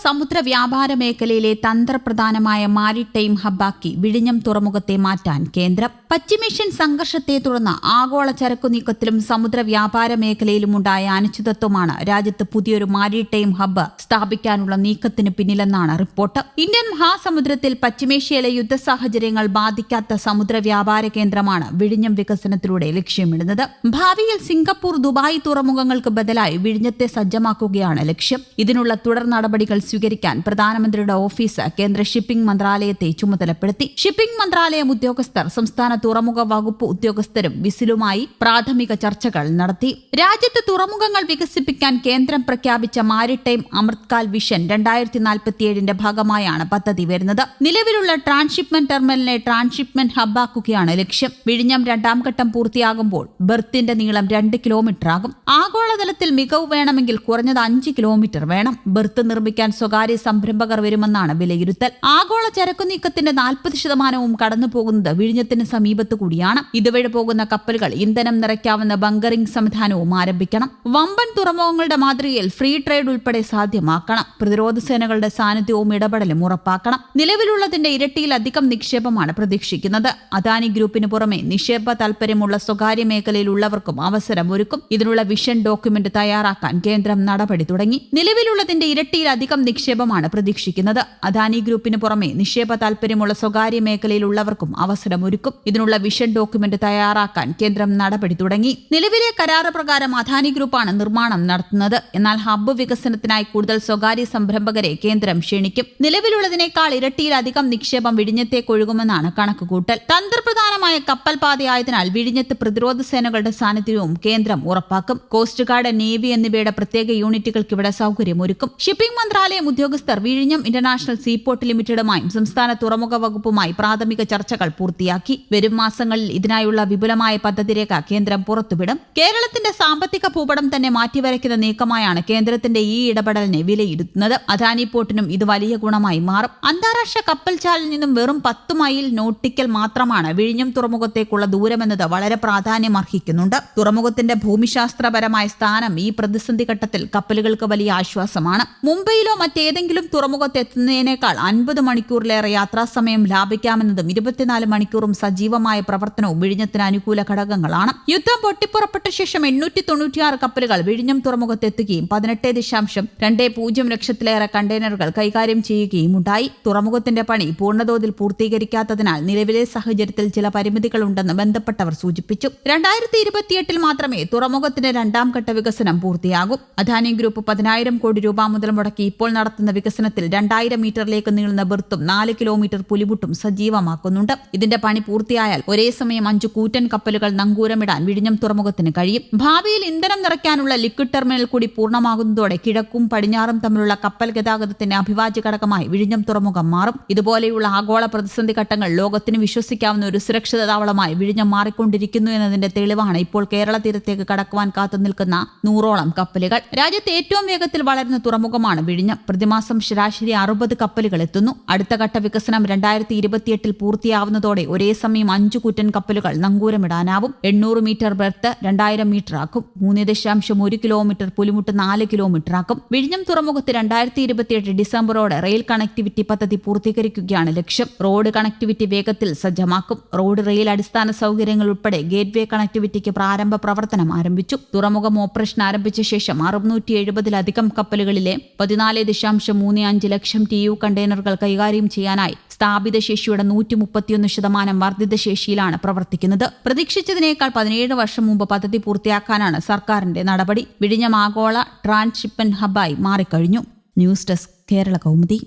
സമുദ്ര വ്യാപാര മേഖലയിലെ തന്ത്രപ്രധാനമായ മാരിടൈം ഹബ്ബാക്കി വിഴിഞ്ഞം തുറമുഖത്തെ മാറ്റാൻ കേന്ദ്രം. പശ്ചിമേഷ്യൻ സംഘർഷത്തെ തുടർന്ന് ആഗോള ചരക്കു നീക്കത്തിലും സമുദ്ര വ്യാപാര മേഖലയിലുമുണ്ടായ അനിശ്ചിതത്വമാണ് രാജ്യത്ത് പുതിയൊരു മാരിടൈം ഹബ്ബ് സ്ഥാപിക്കാനുള്ള നീക്കത്തിന് പിന്നിലെന്നാണ് റിപ്പോർട്ട്. ഇന്ത്യൻ മഹാസമുദ്രത്തിൽ പശ്ചിമേഷ്യയിലെ യുദ്ധ സാഹചര്യങ്ങൾ ബാധിക്കാത്ത സമുദ്ര വ്യാപാര കേന്ദ്രമാണ് വിഴിഞ്ഞം വികസനത്തിലൂടെ ലക്ഷ്യമിടുന്നത്. ഭാവിയിൽ സിംഗപ്പൂർ, ദുബായ് തുറമുഖങ്ങൾക്ക് ബദലായി വിഴിഞ്ഞത്തെ സജ്ജമാക്കുകയാണ് ലക്ഷ്യം. ഇതിനുള്ള തുടർ നടപടികൾ സ്വീകരിക്കാൻ പ്രധാനമന്ത്രിയുടെ ഓഫീസ് കേന്ദ്ര ഷിപ്പിംഗ് മന്ത്രാലയത്തെ ചുമതലപ്പെടുത്തി. ഷിപ്പിംഗ് മന്ത്രാലയം ഉദ്യോഗസ്ഥർ സംസ്ഥാന തുറമുഖ വകുപ്പ് ഉദ്യോഗസ്ഥരും വിസിലുമായി പ്രാഥമിക ചർച്ചകൾ നടത്തി. രാജ്യത്ത് തുറമുഖങ്ങൾ വികസിപ്പിക്കാൻ കേന്ദ്രം പ്രഖ്യാപിച്ച മാരിടൈം അമൃത്കാൽ വിഷൻ 2047 ഭാഗമായാണ് പദ്ധതി വരുന്നത്. നിലവിലുള്ള ട്രാൻസ്ഷിപ്മെന്റ് ടെർമിനലിനെ ട്രാൻസ്ഷിപ്മെന്റ് ഹബ്ബാക്കുകയാണ് ലക്ഷ്യം. വിഴിഞ്ഞം രണ്ടാം ഘട്ടം പൂർത്തിയാകുമ്പോൾ ബെർത്തിന്റെ നീളം 2 കിലോമീറ്റർ ആകും. ആഗോളതലത്തിൽ മികവ് വേണമെങ്കിൽ കുറഞ്ഞത് 5 കിലോമീറ്റർ വേണം. ബെർത്ത് നിർമ്മിക്കാൻ സ്വകാര്യ സംരംഭകർ വരുമെന്നാണ് വിലയിരുത്തൽ. ആഗോള ചരക്കു നീക്കത്തിന്റെ 40% കടന്നുപോകുന്നത് വിഴിഞ്ഞത്തിന് സമീപത്തു കൂടിയാണ്. ഇതുവഴി പോകുന്ന കപ്പലുകൾ ഇന്ധനം നിറയ്ക്കാവുന്ന ബങ്കറിംഗ് സംവിധാനവും ആരംഭിക്കണം. വമ്പൻ തുറമുഖങ്ങളുടെ മാതൃകയിൽ ഫ്രീ ട്രേഡ് ഉൾപ്പെടെ സാധ്യമാക്കണം. പ്രതിരോധ സേനകളുടെ സാന്നിധ്യവും ഇടപെടലും ഉറപ്പാക്കണം. നിലവിലുള്ളതിന്റെ ഇരട്ടിയിലധികം നിക്ഷേപമാണ് പ്രതീക്ഷിക്കുന്നത്. അദാനി ഗ്രൂപ്പിന് പുറമെ നിക്ഷേപ താൽപര്യമുള്ള സ്വകാര്യ മേഖലയിലുള്ളവർക്കും അവസരം ഒരുക്കും. ഇതിനുള്ള വിഷൻ ഡോക്യുമെന്റ് തയ്യാറാക്കാൻ കേന്ദ്രം നടപടി തുടങ്ങി. നിലവിലുള്ളതിന്റെ ഇരട്ടിയിലധികം നിക്ഷേപമാണ് പ്രതീക്ഷിക്കുന്നത്. അദാനി ഗ്രൂപ്പിന് പുറമെ നിക്ഷേപ താൽപര്യമുള്ള സ്വകാര്യ മേഖലയിലുള്ളവർക്കും അവസരമൊരുക്കും. ഇതിനുള്ള വിഷൻ ഡോക്യുമെന്റ് തയ്യാറാക്കാൻ കേന്ദ്രം നടപടി തുടങ്ങി. നിലവിലെ കരാറ് പ്രകാരം അദാനി ഗ്രൂപ്പാണ് നിർമ്മാണം നടത്തുന്നത്. എന്നാൽ ഹബ്ബ് വികസനത്തിനായി കൂടുതൽ സ്വകാര്യ സംരംഭകരെ കേന്ദ്രം ക്ഷണിക്കും. നിലവിലുള്ളതിനേക്കാൾ ഇരട്ടിയിലധികം നിക്ഷേപം വിഴിഞ്ഞത്തേക്ക് ഒഴുകുമെന്നാണ് കണക്കുകൂട്ടൽ. തന്ത്രപ്രധാനമായ കപ്പൽ പാതയായതിനാൽ വിഴിഞ്ഞത്ത് പ്രതിരോധ സേനകളുടെ സാന്നിധ്യവും കേന്ദ്രം ഉറപ്പാക്കും. കോസ്റ്റ് ഗാർഡ്, നേവി എന്നിവയുടെ പ്രത്യേക യൂണിറ്റുകൾക്ക് ഇവിടെ സൗകര്യമൊരുക്കും. ഷിപ്പിംഗ് മന്ത്രാലയം ഉദ്യോഗസ്ഥർ വിഴിഞ്ഞം ഇന്റർനാഷണൽ സീപോർട്ട് ലിമിറ്റഡുമായും സംസ്ഥാന തുറമുഖ വകുപ്പുമായി പ്രാഥമിക ചർച്ചകൾ പൂർത്തിയാക്കി. വരും മാസങ്ങളിൽ ഇതിനായുള്ള വിപുലമായ പദ്ധതിരേഖ കേന്ദ്രം പുറത്തുവിടും. കേരളത്തിന്റെ സാമ്പത്തിക ഭൂപടം തന്നെ മാറ്റിവരയ്ക്കുന്ന നീക്കമായാണ് കേന്ദ്രത്തിന്റെ ഈ ഇടപെടലിനെ വിലയിരുത്തുന്നത്. അദാനി പോർട്ടിനും ഇത് വലിയ ഗുണമായി മാറും. അന്താരാഷ്ട്ര കപ്പൽചാലിൽ നിന്നും വെറും 10 മൈൽ നോട്ടിക്കൽ മാത്രമാണ് വിഴിഞ്ഞം തുറമുഖത്തേക്കുള്ള ദൂരമെന്നത് വളരെ പ്രാധാന്യമർഹിക്കുന്നുണ്ട്. തുറമുഖത്തിന്റെ ഭൂമിശാസ്ത്രപരമായ സ്ഥാനം ഈ പ്രതിസന്ധി ഘട്ടത്തിൽ കപ്പലുകൾക്ക് വലിയ ആശ്വാസമാണ്. മുംബൈയിലോ മറ്റേതെങ്കിലും തുറമുഖത്തെത്തുന്നതിനേക്കാൾ 50 മണിക്കൂറിലേറെ യാത്രാസമയം ലാഭിക്കാമെന്നതും 24 മണിക്കൂറും സജീവമായ പ്രവർത്തനവും വിഴിഞ്ഞത്തിന് അനുകൂല ഘടകങ്ങളാണ്. യുദ്ധം പൊട്ടിപ്പുറപ്പെട്ട ശേഷം 896 കപ്പലുകൾ വിഴിഞ്ഞം തുറമുഖത്തെത്തുകയും 18.20 ലക്ഷത്തിലേറെ കണ്ടെയ്നറുകൾ കൈകാര്യം ചെയ്യുകയും ഉണ്ടായി. തുറമുഖത്തിന്റെ പണി പൂർണ്ണതോതിൽ പൂർത്തീകരിക്കാത്തതിനാൽ നിലവിലെ സാഹചര്യത്തിൽ ചില പരിമിതികളുണ്ടെന്ന് ബന്ധപ്പെട്ടവർ സൂചിപ്പിച്ചു. 2028 മാത്രമേ തുറമുഖത്തിന്റെ രണ്ടാം ഘട്ട വികസനം പൂർത്തിയാകൂ. അദാനി ഗ്രൂപ്പ് 10,000 കോടി രൂപ മുതൽ മുടക്കി ഇപ്പോൾ നടത്തുന്ന വികസനത്തിൽ 2000 മീറ്ററിലേക്ക് നീളുന്ന ബെർത്തും 4 കിലോമീറ്റർ പുലിമുട്ടും സജീവമാക്കുന്നുണ്ട്. ഇതിന്റെ പണി പൂർത്തിയായാൽ ഒരേ സമയം 5 കൂറ്റൻ കപ്പലുകൾ നങ്കൂരമിടാൻ വിഴിഞ്ഞം തുറമുഖത്തിന് കഴിയും. ഭാവിയിൽ ഇന്ധനം നിറയ്ക്കാനുള്ള ലിക്വിഡ് ടെർമിനൽ കൂടി പൂർണ്ണമാകുന്നതോടെ കിഴക്കും പടിഞ്ഞാറും തമ്മിലുള്ള കപ്പൽ ഗതാഗതത്തിന്റെ അഭിവാജ്യ ഘടകമായി വിഴിഞ്ഞം തുറമുഖം മാറും. ഇതുപോലെയുള്ള ആഗോള പ്രതിസന്ധി ഘട്ടങ്ങൾ ലോകത്തിന് വിശ്വസിക്കാവുന്ന ഒരു സുരക്ഷിത താവളമായി വിഴിഞ്ഞം മാറിക്കൊണ്ടിരിക്കുന്നു എന്നതിന്റെ തെളിവാണ് ഇപ്പോൾ കേരള തീരത്തേക്ക് കടക്കുവാൻ കാത്തുനിൽക്കുന്ന 100ഓളം കപ്പലുകൾ. രാജ്യത്തെ ഏറ്റവും വേഗത്തിൽ വളരുന്ന തുറമുഖമാണ് വിഴിഞ്ഞം. പ്രതിമാസം ശരാശരി 60 കപ്പലുകൾ എത്തുന്നു. അടുത്ത ഘട്ട വികസനം 2028 പൂർത്തിയാവുന്നതോടെ ഒരേ സമയം 5 കൂറ്റൻ കപ്പലുകൾ നങ്കൂരമിടാനാവും. 800 മീറ്റർ ബെർത്ത് 2000 മീറ്റർ ആക്കും. 3.1 കിലോമീറ്റർ പുലിമുട്ട് 4 കിലോമീറ്റർ ആക്കും. വിഴിഞ്ഞം തുറമുഖത്ത് 2028 ഡിസംബറോടെ റെയിൽ കണക്ടിവിറ്റി പദ്ധതി പൂർത്തീകരിക്കുകയാണ് ലക്ഷ്യം. റോഡ് കണക്ടിവിറ്റി വേഗത്തിൽ സജ്ജമാക്കും. റോഡ്, റെയിൽ അടിസ്ഥാന സൗകര്യങ്ങൾ ഉൾപ്പെടെ ഗേറ്റ്വേ കണക്ടിവിറ്റിക്ക് പ്രാരംഭ പ്രവർത്തനം ആരംഭിച്ചു. തുറമുഖം ഓപ്പറേഷൻ ആരംഭിച്ച ശേഷം 670-ലധികം കപ്പലുകളിലെ 14.35 ലക്ഷം TEU കണ്ടെയ്നറുകൾ കൈകാര്യം ചെയ്യാനായി സ്ഥാപിത ശേഷിയുടെ 131% വർദ്ധിത ശേഷിയിലാണ് പ്രവർത്തിക്കുന്നത്. പ്രതീക്ഷിച്ചതിനേക്കാൾ 17 വർഷം മുമ്പ് പദ്ധതി പൂർത്തിയാക്കാനാണ് സർക്കാരിന്റെ നടപടി. വിഴിഞ്ഞം ആഗോള ട്രാൻസ്ഷിപ്മെന്റ് ഹബ്ബായി മാറിക്കഴിഞ്ഞു. News desk, Kerala Kaumudi.